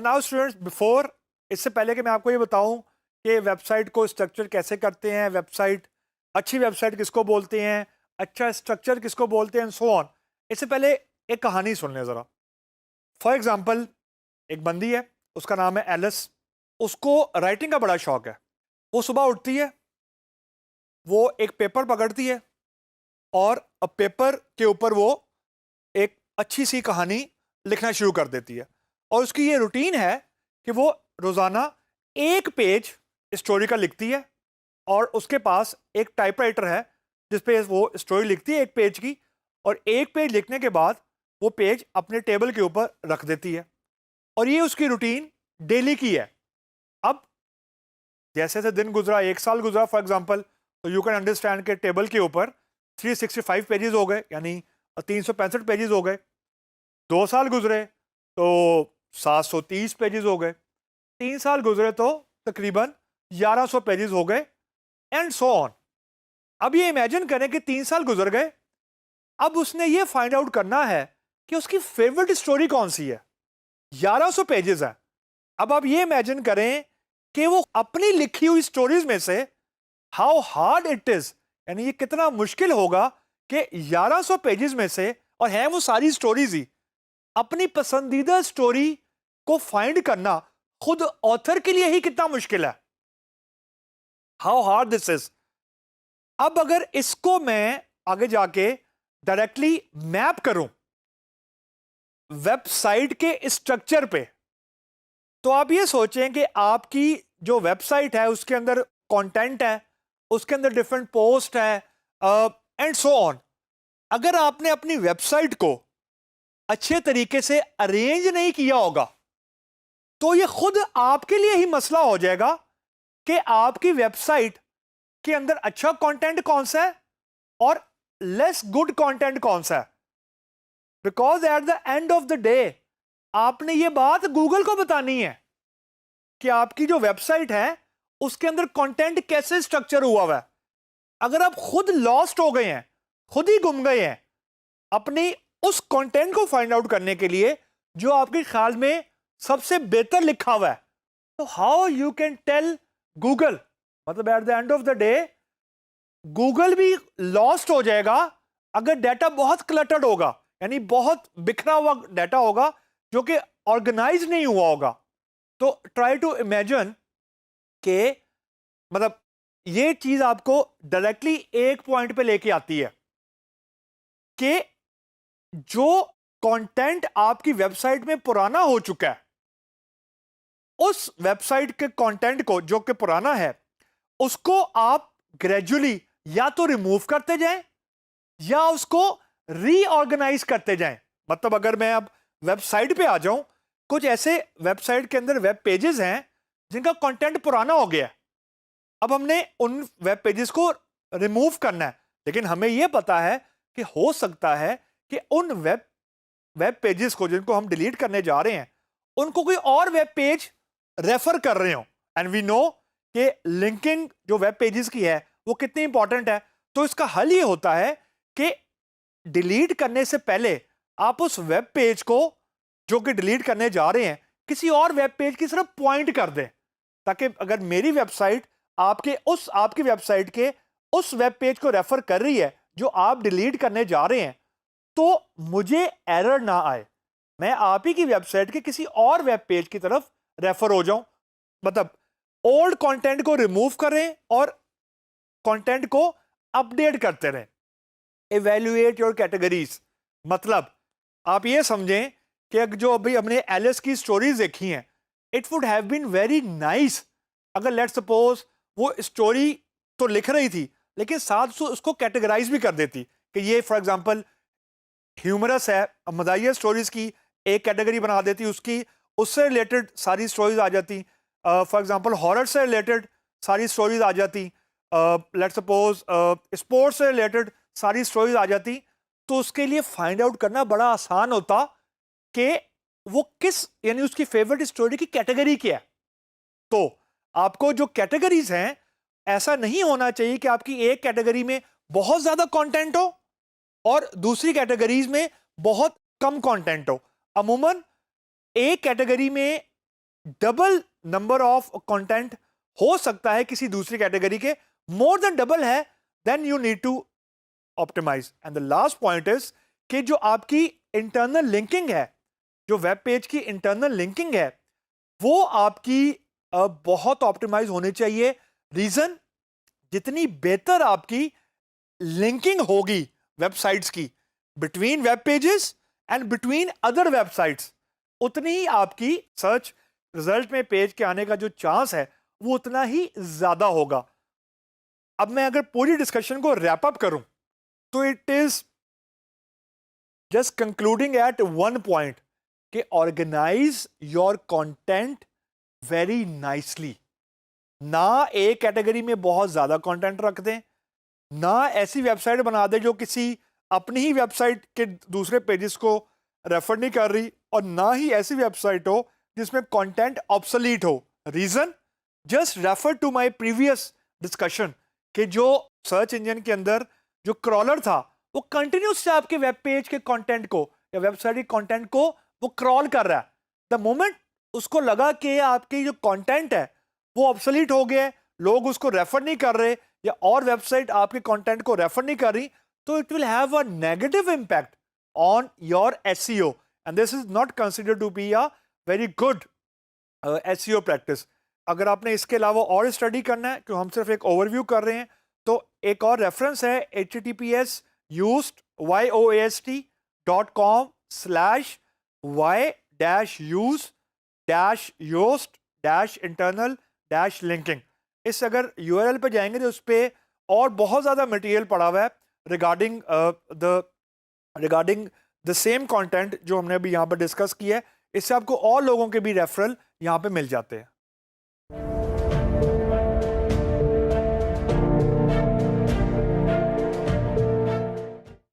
Now students before, इससे पहले कि मैं आपको ये बताऊं कि वेबसाइट को स्ट्रक्चर कैसे करते हैं, वेबसाइट अच्छी वेबसाइट किसको बोलते हैं, अच्छा स्ट्रक्चर किसको बोलते हैं, सो ऑन। इससे पहले एक कहानी सुन लें ज़रा। फॉर एग्जांपल, एक बंदी है, उसका नाम है एलिस। उसको राइटिंग का बड़ा शौक है। वो सुबह उठती है, वो एक पेपर पकड़ती है और अब पेपर के ऊपर वो एक अच्छी सी कहानी लिखना शुरू कर देती है। और उसकी ये रूटीन है कि वो रोज़ाना एक पेज स्टोरी का लिखती है और उसके पास एक टाइपराइटर है जिस पे वो स्टोरी लिखती है एक पेज की, और एक पेज लिखने के बाद वो पेज अपने टेबल के ऊपर रख देती है। और ये उसकी रूटीन डेली की है। अब जैसे जैसे दिन गुजरा, एक साल गुजरा फॉर एग्जांपल, तो यू कैन अंडरस्टैंड के टेबल के ऊपर 365 पेजेस हो गए, यानी 365 पेजेस हो गए। 2 साल गुजरे तो 730 पेजेस हो गए। 3 साल गुजरे तो तकरीबन 1100 पेजेस हो गए, एंड सो ऑन। अब ये इमेजिन करें कि 3 साल गुजर गए। अब उसने ये फाइंड आउट करना है कि उसकी फेवरेट स्टोरी कौन सी है। 1100 पेजेस है। अब आप ये इमेजिन करें कि वो अपनी लिखी हुई स्टोरीज में से, हाउ हार्ड इट इज, यानी ये कितना मुश्किल होगा कि 1100 पेजेस में से, और है वो सारी स्टोरीज ही, अपनी पसंदीदा स्टोरी को फाइंड करना खुद ऑथर के लिए ही कितना मुश्किल है। How hard this is. अब अगर इसको मैं आगे जाके डायरेक्टली मैप करूं वेबसाइट के स्ट्रक्चर पे, तो आप ये सोचें कि आपकी जो वेबसाइट है उसके अंदर कंटेंट है, उसके अंदर डिफरेंट पोस्ट है, एंड सो ऑन। अगर आपने अपनी वेबसाइट को अच्छे तरीके से अरेंज नहीं किया होगा तो ये खुद आपके लिए ही मसला हो जाएगा कि आपकी वेबसाइट के अंदर अच्छा कंटेंट कौन सा है और लेस गुड कंटेंट कौन सा है। Because at the end of the day आपने ये बात गूगल को बतानी है कि आपकी जो वेबसाइट है उसके अंदर कंटेंट कैसे स्ट्रक्चर हुआ है। अगर आप खुद लॉस्ट हो गए हैं, खुद ही गुम गए हैं अपनी उस कंटेंट को फाइंड आउट करने के लिए जो आपके ख्याल में सबसे बेहतर लिखा हुआ है, तो how you can tell Google, मतलब at the end of the day Google भी लॉस्ट हो जाएगा अगर डाटा बहुत क्लटर्ड होगा, यानी बहुत बिखरा हुआ डाटा होगा जो कि ऑर्गेनाइज नहीं हुआ होगा। तो ट्राई टू इमेजिन के, मतलब ये चीज आपको डायरेक्टली एक पॉइंट पे लेके आती है कि जो कंटेंट आपकी वेबसाइट में पुराना हो चुका है, उस वेबसाइट के कंटेंट को जो कि पुराना है उसको आप ग्रेजुअली या तो रिमूव करते जाएं या उसको रीऑर्गेनाइज करते जाएं। मतलब अगर मैं अब वेबसाइट पे आ जाऊं, कुछ ऐसे वेबसाइट के अंदर वेब पेजेस हैं जिनका कंटेंट पुराना हो गया है। अब हमने उन वेब पेजेस को रिमूव करना है, लेकिन हमें यह पता है कि हो सकता है कि उन वेब पेजेस को जिनको हम डिलीट करने जा रहे हैं उनको कोई और वेब पेज रेफर कर रहे हो। एंड वी नो कि लिंकिंग जो वेब पेजेस की है वो कितनी इंपॉर्टेंट है। तो इसका हल ये होता है कि डिलीट करने से पहले आप उस वेब पेज को जो कि डिलीट करने जा रहे हैं किसी और वेब पेज की तरफ पॉइंट कर दें, ताकि अगर मेरी वेबसाइट आपकी वेबसाइट के उस वेब पेज को रेफर कर रही है जो आप डिलीट करने जा रहे हैं तो मुझे एरर ना आए, मैं आप ही की वेबसाइट के किसी और वेब पेज की तरफ रेफर हो जाऊं। मतलब ओल्ड कंटेंट को रिमूव करें और कंटेंट को अपडेट करते रहें। इवैल्यूएट योर कैटेगरीज, मतलब आप ये समझें कि जो अभी हमने एलिस की स्टोरीज देखी हैं, it would have been very nice अगर लेट्स सपोज वो स्टोरी तो लिख रही थी लेकिन साथ उसको कैटेगराइज भी कर देती कि ये फॉर एग्जांपल ह्यूमरस है, मज़ाहिया स्टोरीज की एक कैटेगरी बना देती, उसकी उससे रिलेटेड सारी स्टोरीज आ जाती। फॉर एग्जांपल हॉरर से रिलेटेड सारी स्टोरीज आ जाती, लेट्स सपोज स्पोर्ट्स से रिलेटेड सारी स्टोरीज आ जाती। तो उसके लिए फाइंड आउट करना बड़ा आसान होता कि वो किस, यानी उसकी फेवरेट स्टोरी की कैटेगरी क्या है। तो आपको जो कैटेगरीज हैं, ऐसा नहीं होना चाहिए कि आपकी एक कैटेगरी में बहुत ज्यादा कंटेंट हो और दूसरी कैटेगरीज में बहुत कम कंटेंट हो। अमूमन एक कैटेगरी में डबल नंबर ऑफ कंटेंट हो सकता है किसी दूसरी कैटेगरी के, मोर देन डबल है, then you need to optimise. And the last point is कि जो आपकी इंटरनल लिंकिंग है, जो वेब पेज की इंटरनल लिंकिंग है, वो आपकी बहुत ऑप्टिमाइज होनी चाहिए। रीजन, जितनी बेहतर आपकी लिंकिंग होगी वेबसाइट्स की between web pages and between other websites, उतनी ही आपकी सर्च रिजल्ट में पेज के आने का जो चांस है वो उतना ही ज्यादा होगा। अब मैं अगर पूरी डिस्कशन को रैप अप करूं तो it is just concluding at one point कि organise your content very nicely. ना एक कैटेगरी में बहुत ज्यादा कंटेंट रख दें, ना ऐसी वेबसाइट बना दे जो किसी अपनी ही वेबसाइट के दूसरे पेजेस को रेफर नहीं कर रही, और ना ही ऐसी वेबसाइट हो जिसमें कंटेंट ऑब्सोलीट हो। Reason, just refer to my previous discussion कि जो सर्च इंजन के अंदर जो क्रॉलर था वो कंटिन्यूस से आपके वेब पेज के कंटेंट को या वेबसाइट के कंटेंट को वो क्रॉल कर रहा है। द मोमेंट उसको लगा कि आपकी जो कंटेंट है वो ऑब्सोलीट हो गया, लोग उसको रेफर नहीं कर रहे या और वेबसाइट आपके कंटेंट को रेफर नहीं कर रही, तो it will have a negative impact on your SEO, and this is not considered to be a very good SEO practice. अगर आपने इसके अलावा और स्टडी करना है, क्यों हम सिर्फ एक ओवरव्यू कर रहे हैं, तो एक और रेफरेंस है https://y-oast.com/y-use-yoast-internal-linking। इस अगर यूआरएल पे जाएंगे तो उस पर और बहुत ज़्यादा मटेरियल पड़ा हुआ है रिगार्डिंग द सेम कंटेंट जो हमने अभी यहाँ पर डिस्कस किया है। इससे आपको और लोगों के भी रेफरल यहाँ पे मिल जाते हैं।